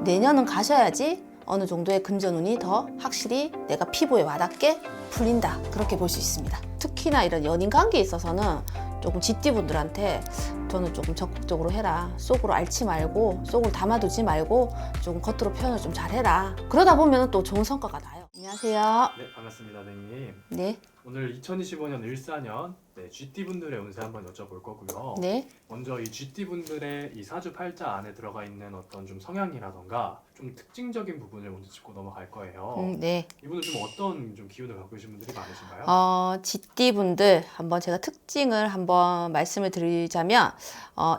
내년은 가셔야지 어느 정도의 금전운이 더 확실히 내가 피부에 와닿게 풀린다, 그렇게 볼 수 있습니다. 특히나 이런 연인 관계에 있어서는 조금 쥐띠분들한테 저는 조금 적극적으로 해라, 속으로 앓지 말고 속으로 담아두지 말고 조금 겉으로 표현을 좀 잘해라. 그러다 보면 또 좋은 성과가 나요. 안녕하세요. 네, 반갑습니다, 선생님. 네. 오늘 2025년 을사년 쥐띠분들의 운세 한번 여쭤볼 거고요. 네. 먼저 이 쥐띠분들의 이 사주팔자 안에 들어가 있는 어떤 좀 성향이라던가 좀 특징적인 부분을 먼저 짚고 넘어갈 거예요. 네. 이분은 좀 어떤 좀 기운을 갖고 계신 분들이 많으신가요? 쥐띠분들 한번 제가 특징을 한번 말씀을 드리자면,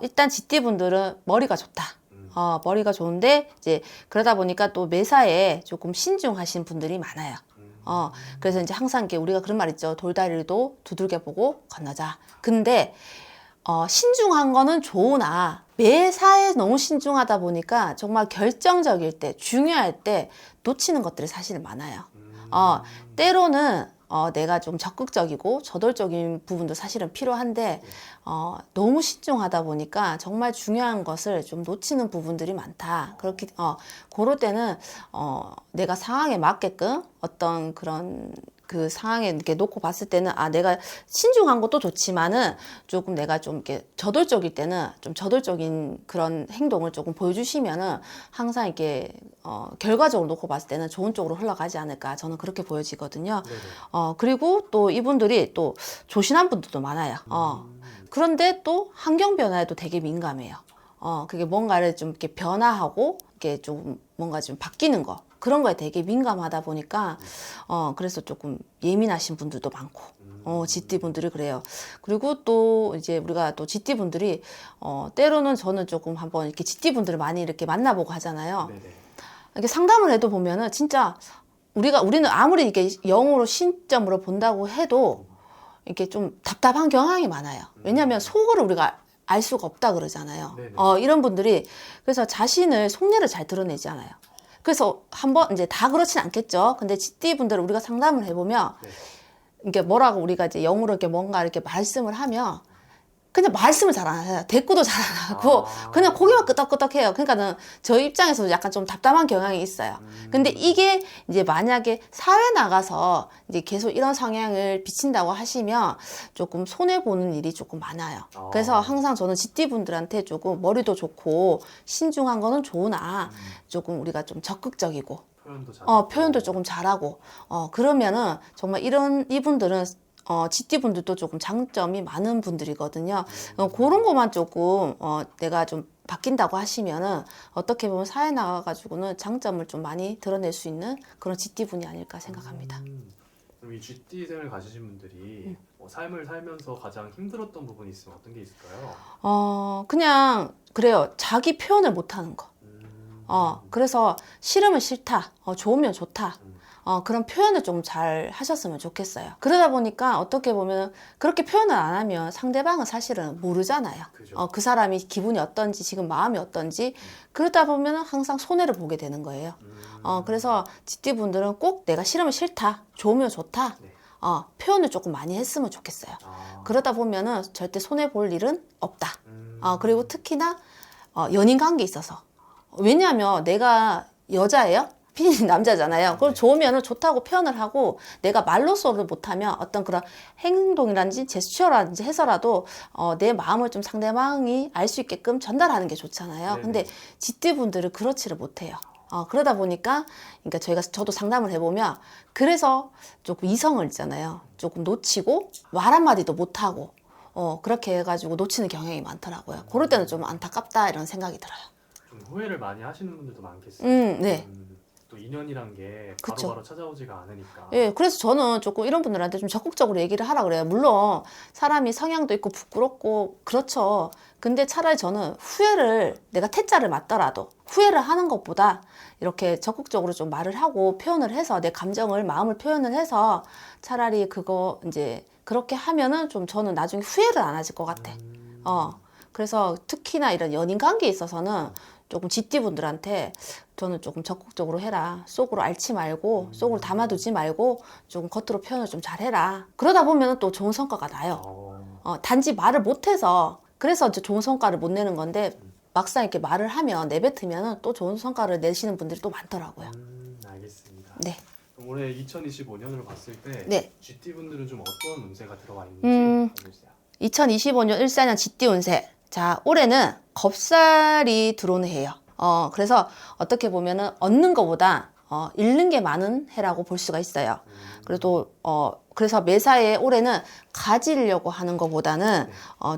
일단 쥐띠분들은 머리가 좋다. 머리가 좋은데 이제 그러다 보니까 또 매사에 조금 신중하신 분들이 많아요. 그래서 이제 항상 이렇게 우리가 그런 말 있죠. 돌다리도 두들겨 보고 건너자. 근데 신중한 거는 좋으나 매사에 너무 신중하다 보니까 정말 결정적일 때, 중요할 때 놓치는 것들이 사실 많아요. 때로는 내가 좀 적극적이고 저돌적인 부분도 사실은 필요한데 너무 신중하다 보니까 정말 중요한 것을 좀 놓치는 부분들이 많다. 그렇게 그럴 때는 내가 상황에 맞게끔 어떤 그런 그 상황에 이렇게 놓고 봤을 때는 내가 신중한 것도 좋지만은 조금 내가 좀 이렇게 저돌적일 때는 좀 저돌적인 그런 행동을 조금 보여주시면은 항상 이렇게 결과적으로 놓고 봤을 때는 좋은 쪽으로 흘러가지 않을까, 저는 그렇게 보여지거든요. 그리고 또 이분들이 또 조신한 분들도 많아요. 그런데 또 환경 변화에도 되게 민감해요. 그게 뭔가를 좀 이렇게 변화하고 이렇게 좀 뭔가 좀 바뀌는 거, 그런 거에 되게 민감하다 보니까 그래서 조금 예민하신 분들도 많고 쥐띠분들이 그래요. 그리고 또 이제 우리가 또 쥐띠분들이 때로는 저는 조금 한번 이렇게 쥐띠분들을 많이 이렇게 만나보고 하잖아요. 이렇게 상담을 해도 보면은 진짜 우리는 아무리 이렇게 영으로 신점으로 본다고 해도 이렇게 좀 답답한 경향이 많아요. 왜냐하면 속으로 우리가 알 수가 없다 그러잖아요. 이런 분들이 그래서 자신을 속내를 잘 드러내지 않아요. 그래서 한번 이제 다 그렇진 않겠죠. 근데 쥐띠분들을 우리가 상담을 해보면 이게 뭐라고 우리가 이제 영으로 이렇게 뭔가 이렇게 말씀을 하면 그냥 말씀을 잘 안 해요. 대꾸도 잘 안 하고 그냥 고개만 끄덕끄덕해요. 그러니까는 저희 입장에서도 약간 좀 답답한 경향이 있어요. 근데 이게 이제 만약에 사회 나가서 이제 계속 이런 성향을 비친다고 하시면 조금 손해 보는 일이 조금 많아요. 그래서 항상 저는 쥐띠분들한테 조금 머리도 좋고 신중한 거는 좋으나 조금 우리가 좀 적극적이고 표현도 조금 잘하고 그러면은 정말 이분들은 쥐띠분들도 조금 장점이 많은 분들이거든요. 그런 것만 조금 내가 좀 바뀐다고 하시면은 어떻게 보면 사회 나가가지고는 장점을 좀 많이 드러낼 수 있는 그런 쥐띠분이 아닐까 생각합니다. 그럼 이 쥐띠생을 가지신 분들이 삶을 살면서 가장 힘들었던 부분이 있으면 어떤 게 있을까요? 그냥 그래요. 자기 표현을 못하는 거. 그래서 싫으면 싫다, 좋으면 좋다. 그런 표현을 좀 잘 하셨으면 좋겠어요. 그러다 보니까 어떻게 보면 그렇게 표현을 안 하면 상대방은 사실은 모르잖아요. 그 사람이 기분이 어떤지, 지금 마음이 어떤지. 그러다 보면 항상 손해를 보게 되는 거예요. 그래서 쥐띠분들은 꼭 내가 싫으면 싫다, 좋으면 좋다. 표현을 조금 많이 했으면 좋겠어요. 그러다 보면은 절대 손해 볼 일은 없다. 그리고 특히나 연인 관계에 있어서, 왜냐하면 내가 여자예요? 피디님 남자잖아요. 그럼 좋으면 좋다고 표현을 하고 내가 말로서도 못하면 어떤 그런 행동이라든지 제스처라든지 해서라도 내 마음을 좀 상대방이 알 수 있게끔 전달하는 게 좋잖아요. 근데 쥐띠분들은 그렇지를 못해요. 그러다 보니까 그러니까 저도 상담을 해보면 그래서 조금 이성을 있잖아요. 조금 놓치고 말 한마디도 못하고 그렇게 해가지고 놓치는 경향이 많더라고요. 그럴 때는 좀 안타깝다 이런 생각이 들어요. 좀 후회를 많이 하시는 분들도 많겠어요. 네. 또 인연이란 게 바로바로 찾아오지가 않으니까. 예, 그래서 저는 조금 이런 분들한테 좀 적극적으로 얘기를 하라 그래요. 물론 사람이 성향도 있고 부끄럽고 그렇죠. 근데 차라리 저는 후회를, 내가 태자를 맞더라도 후회를 하는 것보다 이렇게 적극적으로 좀 말을 하고 표현을 해서 내 감정을, 마음을 표현을 해서 차라리 그거 이제 그렇게 하면은 좀 저는 나중에 후회를 안 하실 것 같아. 그래서 특히나 이런 연인 관계에 있어서는 조금 쥐띠분들한테 저는 조금 적극적으로 해라. 속으로 앓지 말고 속으로 담아두지 말고 조금 겉으로 표현을 좀 잘해라. 그러다 보면 또 좋은 성과가 나요. 단지 말을 못해서 그래서 이제 좋은 성과를 못 내는 건데 막상 이렇게 말을 하면 내뱉으면 또 좋은 성과를 내시는 분들이 또 많더라고요. 알겠습니다. 네. 그럼 올해 2025년으로 봤을 때 네. GT 분들은 좀 어떤 운세가 들어가 있는지 알려주세요. 2025년 일사년 쥐띠 운세. 자, 올해는 겁살이 들어오는 해예요. 그래서 어떻게 보면은 얻는 것보다 잃는 게 많은 해라고 볼 수가 있어요. 그래도 그래서 매사에 올해는 가지려고 하는 것보다는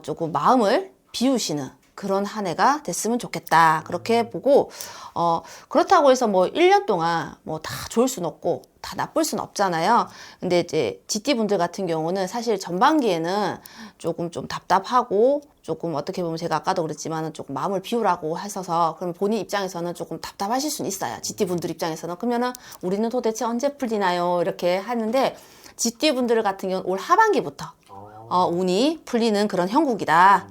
조금 마음을 비우시는 그런 한 해가 됐으면 좋겠다. 그렇게 보고 그렇다고 해서 뭐 1년 동안 뭐 다 좋을 수는 없고 다 나쁠 수는 없잖아요. 근데 이제 GT 분들 같은 경우는 사실 전반기에는 조금 좀 답답하고 조금 어떻게 보면 제가 아까도 그랬지만 조금 마음을 비우라고 하셔서 그럼 본인 입장에서는 조금 답답하실 수는 있어요. GT 분들 입장에서는. 그러면은 우리는 도대체 언제 풀리나요? 이렇게 하는데 GT 분들 같은 경우는 올 하반기부터 운이 풀리는 그런 형국이다.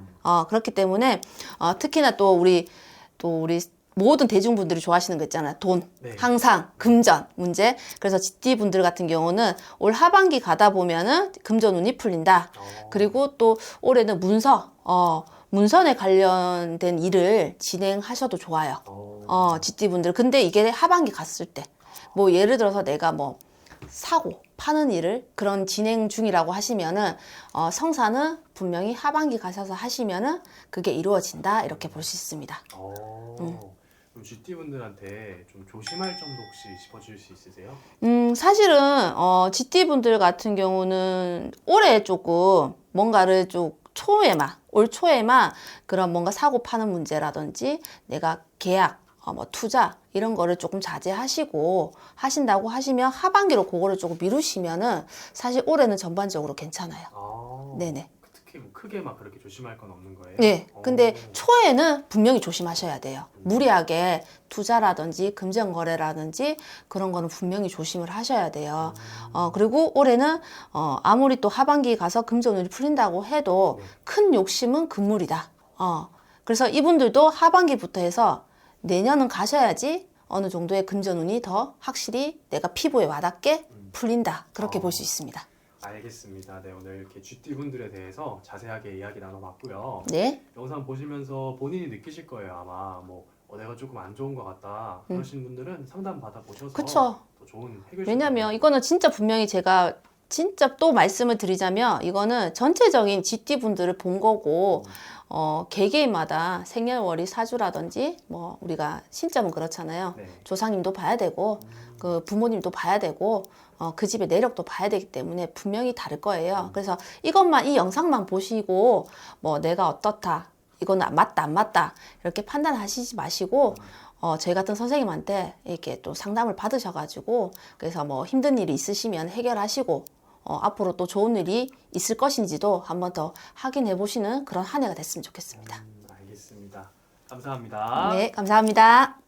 그렇기 때문에 특히나 또 우리 모든 대중분들이 좋아하시는 거 있잖아요. 돈, 네. 항상 금전 문제. 그래서 GT 분들 같은 경우는 올 하반기 가다 보면은 금전 운이 풀린다. 그리고 또 올해는 문선에 관련된 일을 진행하셔도 좋아요. GT 분들. 근데 이게 하반기 갔을 때, 뭐 예를 들어서 내가 뭐 사고 파는 일을 그런 진행 중이라고 하시면은 성사는 분명히 하반기 가셔서 하시면은 그게 이루어진다 이렇게 볼 수 있습니다. 그럼 GT 분들한테 좀 조심할 점도 혹시 짚어주실 수 있으세요? 사실은 GT 분들 같은 경우는 올해 조금 뭔가를 좀 올 초에만 그런 뭔가 사고 파는 문제라든지 내가 계약 뭐 투자 이런 거를 조금 자제하시고 하신다고 하시면 하반기로 그거를 조금 미루시면은 사실 올해는 전반적으로 괜찮아요. 네네. 특히 뭐 크게 막 그렇게 조심할 건 없는 거예요? 네. 근데 초에는 분명히 조심하셔야 돼요. 무리하게 투자라든지 금전 거래라든지 그런 거는 분명히 조심을 하셔야 돼요. 그리고 올해는 아무리 또 하반기 가서 금전운이 풀린다고 해도 큰 욕심은 금물이다. 그래서 이분들도 하반기부터 해서 내년은 가셔야지 어느 정도의 금전운이 더 확실히 내가 피부에 와닿게 풀린다. 그렇게 볼 수 있습니다. 알겠습니다. 네, 오늘 이렇게 GT 분들에 대해서 자세하게 이야기 나눠봤고요. 네. 영상 보시면서 본인이 느끼실 거예요. 아마 뭐 내가 조금 안 좋은 것 같다 그러신 분들은 상담 받아보셔서 그쵸. 더 좋은 해결. 왜냐면 이거는 진짜 분명히 제가 진짜 또 말씀을 드리자면 이거는 전체적인 GT 분들을 본 거고 개개인마다 생년월일 사주라든지 뭐 우리가 신점은 그렇잖아요. 네. 조상님도 봐야 되고 그 부모님도 봐야 되고 그 집의 내력도 봐야 되기 때문에 분명히 다를 거예요. 그래서 이 영상만 보시고 뭐 내가 어떻다 이거는 맞다 안 맞다 이렇게 판단하시지 마시고 저희 같은 선생님한테 이렇게 또 상담을 받으셔가지고 그래서 뭐 힘든 일이 있으시면 해결하시고 앞으로 또 좋은 일이 있을 것인지도 한번 더 확인해 보시는 그런 한 해가 됐으면 좋겠습니다. 알겠습니다. 감사합니다. 네, 감사합니다.